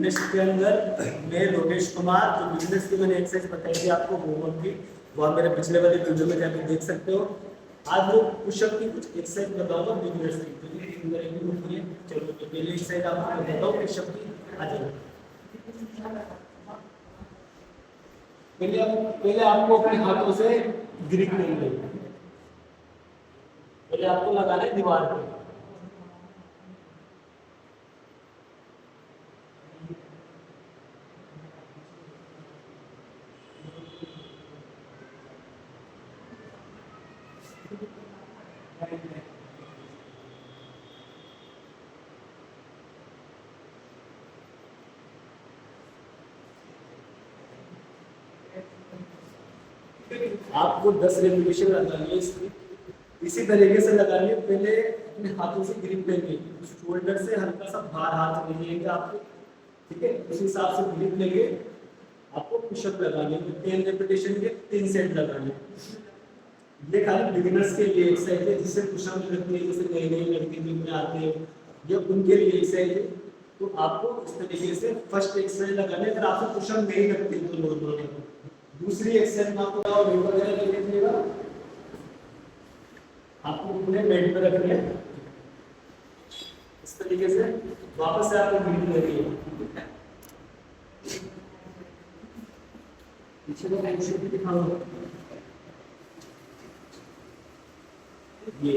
Business के अंदर मैं लोकेश कुमार, जो बिजनेस की मैंने एक्सरसाइज बताई थी आपको होमवर्क की, वो आप मेरे पिछले वाले वीडियो में जाकर देख सकते हो। आज मैं पुशअप की कुछ एक्सरसाइज बताऊंगा बिजनेस की, जो कि 3 तरह की होती है। चलो तो पहले एक्सरसाइज आपको बताता हूँ पुशअप की। आ जाओ। पहले आपको अपने हाथों से ग्रिप लेनी है। पहले आपको लगाना है दीवार पे। आपको 10 रेपिटेशन लगानी है इसकी। इसी तरीके से लगानी है। पहले अपने हाथों से ग्रिप लेंगे, शोल्डर से हल्का सा बाहर हाथ ले लेंगे आपको, ठीक है। उस हिसाब से ग्रिप लेंगे, आपको पुशअप लगाने हैं। 3 रेपिटेशन के 3 सेट लगाने हैं। ये खाली बिगिनर्स के लिए एक्सरसाइज है, जिससे पुशअप लगती है, जैसे नए नए लड़के जिम में आते हैं, ये उनके लिए एक्सरसाइज है। तो आपको इस तरीके से फर्स्ट एक्सरसाइज लगाने। अगर आपको पुशअप नहीं लगती तो नॉर्मल है। दूसरी एक्सरसाइज में आपको वेट वगैरह ले लीजिएगा, आपको पूरे बेड पे रखनी है इस तरीके से। वापस से आपको ग्रिप लेनी है। पीछे को पुशअप भी दिखाओ। ये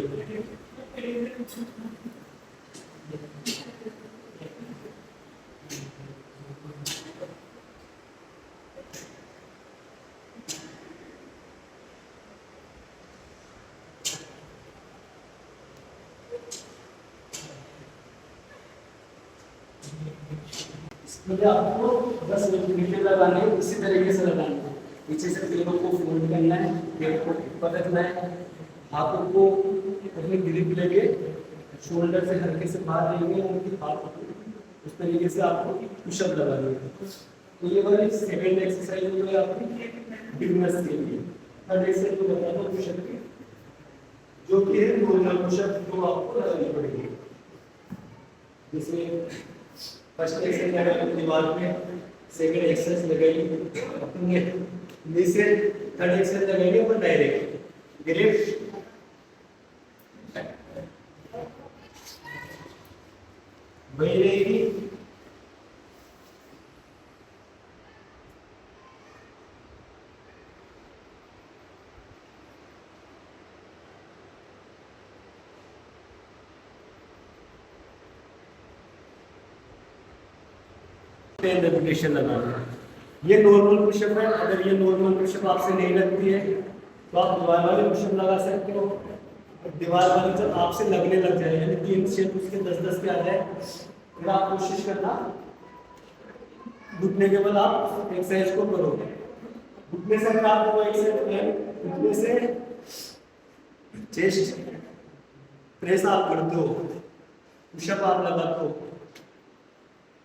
इसमें आपको 10 रेपिटेशन लगाने हैं। इसी तरीके से लगाने हैं। पीछे से पैरों को फोल्ड करना है, पेट को ऊपर रखना है, हाथों को अपने ग्रिप लेके शोल्डर से हल्के से बाहर लेंगे, उनकी हाथों को उस तरीके से आपको पुशअप लगानी है। तो ये वाली सेकंड एक्सरसाइज हो गई आपकी बिगिनर्स के लिए। थर्ड एक्सरसाइज को बताता हूँ पुशअप की, जो कि है नॉर्मल पुशअप, जो आपको लगानी पड़ेगी। जैसे फर्स्ट एक्सरसाइज लगाई दीवार पे, सेकंड एक्सरसाइज लगाई नीचे, थर्ड एक्सरसाइज लगाएंगे ऊपर डायरेक्ट ग्रिप। वही रहेगी। रेपिटेशन लगाना है। ये नॉर्मल पुशअप है। अगर ये नॉर्मल पुशअप आपसे नहीं लगती है तो आप दीवार वाले पुशअप लगा सकते हो। दीवार वाले जब आपसे लगने लग जाए, यानी 3 सेट उसके 10-10 के आ जाए, फिर आप कोशिश करना घुटने के बल आप एक्सरसाइज को करोगे। घुटने से अगर आपको एक्सरसाइज, घुटने से चेस्ट प्रेस आप करते हो, पुशअप आप लगाते हो,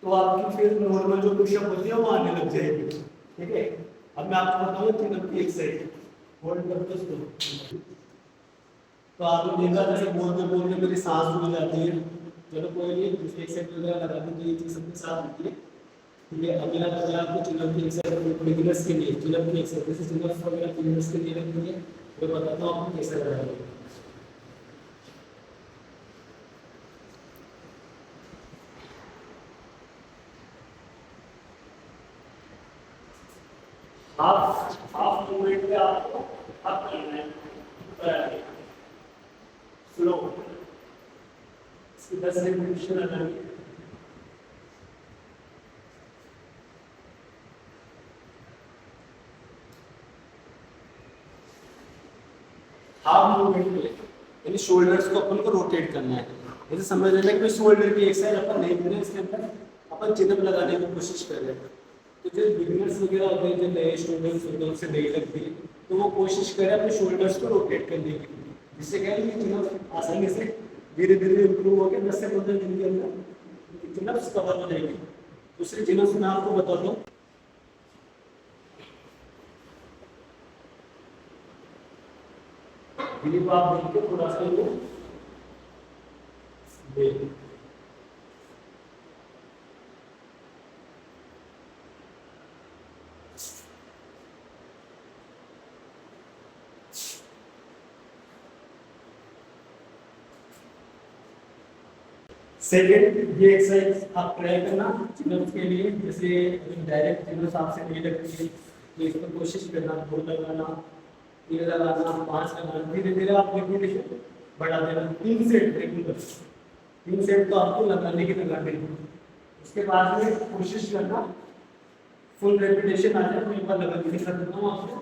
तो आपकी फिर नॉर्मल जो पुशअप होती है वो आने लग जाएगी, ठीक है। अब मैं आपको बताऊँ 3 नंबर की एक्सरसाइज। होल्ड करते हो तो आपने देखा जैसे बोलते बोलते मेरी सांस रुक जाती है। चलो कोई नहीं, दूसरी एक्सरसाइज वगैरह लगा दें तो ये चीज़ सबके साथ होती है, ठीक है। अगला मैं आपको चिनअप की एक्सरसाइज बिगिनर्स के लिए, चिनअप की एक्सरसाइज जैसे चिनअप वगैरह बिगिनर्स के लिए रखनी है, मैं बताता हूँ आपको कैसे करना है। हाफ मूवमेंट पे आपको अप करना है, स्लो। इसकी 10 रेपिटेशन लगानी है। हाफ मूवमेंट पे यानी शोल्डर्स को अपन को रोटेट करना है। जैसे समझ लेना कि शोल्डर की एक्सरसाइज अपन नहीं कर रहे, इसके अंदर अपन चिनअप लगाने की कोशिश कर रहे हैं। तो जो बिगिनर्स वगैरह होते हैं, जो नए स्टूडेंट्स होते हैं, उनसे नहीं लगती, तो वो कोशिश करें अपने शोल्डर्स को रोटेट करने की, जिससे क्या है कि चिनअप आसानी से धीरे धीरे इंप्रूव होकर 10 से 15 दिन के अंदर चिनअप्स कवर हो जाएगी। दूसरी चिनअप्स मैं आपको बताता हूँ। ग्रिप आप देख के थोड़ा सा वो सेकेंड ये एक्सरसाइज आप ट्राई करना चिनअप्स के लिए। जैसे डायरेक्ट चिनअप्स आपसे नहीं लगती है तो इस पर कोशिश करना, 2 लगाना, 3 लगाना, 5 लगाना, धीरे धीरे आप रेपिटेशन बढ़ा देना। 3 सेट रेगुलर, 3 सेट तो आपको लगाने की लगाने हैं। उसके बाद में कोशिश करना फुल रेपिटेशन आ जाए। मैं एक बार लगा के दिखा देता हूँ आपको।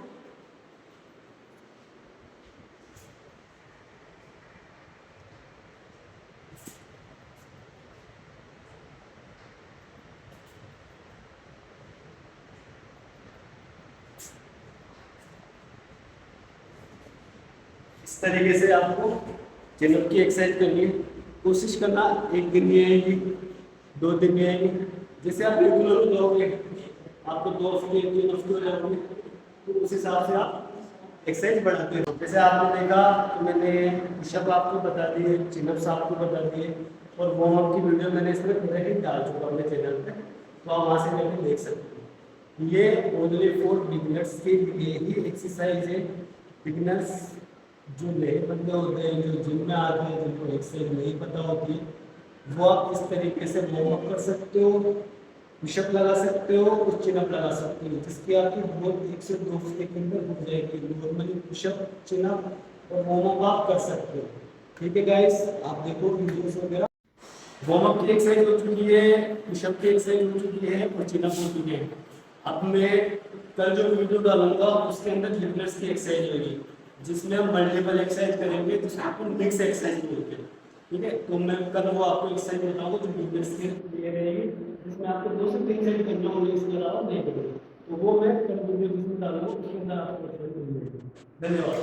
इस तरीके से आपको चिनअप की एक्सरसाइज करनी है। कोशिश करना एक दिन में आएगी, 2 दिन में आएगी। जैसे आप रेगुलर हो जाओगे, आपको 2 हफ्ते 3 हफ्ते हो जाओगे, तो उस हिसाब से आप एक्सरसाइज बढ़ाते हो। जैसे आपने देखा तो मैंने पुशअप आपको बता दिए, चिनअप्स आपको बता दिए, और वार्म अप की वीडियो मैंने इसमें पहले ही डाल चुका अपने चैनल पे, तो आप वहाँ से जाकर देख सकते हो। ये ओनली फॉर बिगिनर्स के लिए ही एक्सरसाइज है। बिगिनर्स जो नए बंदे होते हैं, जो जिम में आते हैं, जिनको एक्सरसाइज नहीं पता होती, वो आप इस तरीके से वार्म अप कर सकते हो, पुशअप लगा सकते हो और चिनअप लगा सकते हो, जिसकी आपकी ग्रोथ 1 से 2 हफ्ते के अंदर हो जाएगी। नॉर्मली पुशअप, चिनअप और वार्म अप आप कर सकते हो। ठीक है गाइस, आप देखो वीडियोस वगैरह। वार्म अप की एक्सरसाइज हो चुकी है, पुशअप की एक्सरसाइज हो चुकी है और चिनअप हो चुकी है। अब मैं कल जो वीडियो डालूंगा उसके अंदर लिफ्टर्स की एक्सरसाइज होगी, जिसमें हम मल्टीपल एक्सरसाइज करेंगे, जिसको अपन मिक्स एक्सरसाइज बोलते हैं। ठीक है, तो मैं कल वो आपको एक्सरसाइज बताऊंगा जो बिगिनर्स के लिए रहेगी, जिसमें आपको 2 से 3 सेट करना होगा, इसके अलावा नहीं करेंगे। तो वो मैं कल वीडियो जिसमें डालूंगा उसके अंदर आपको एक्सरसाइज मिलेगी। धन्यवाद।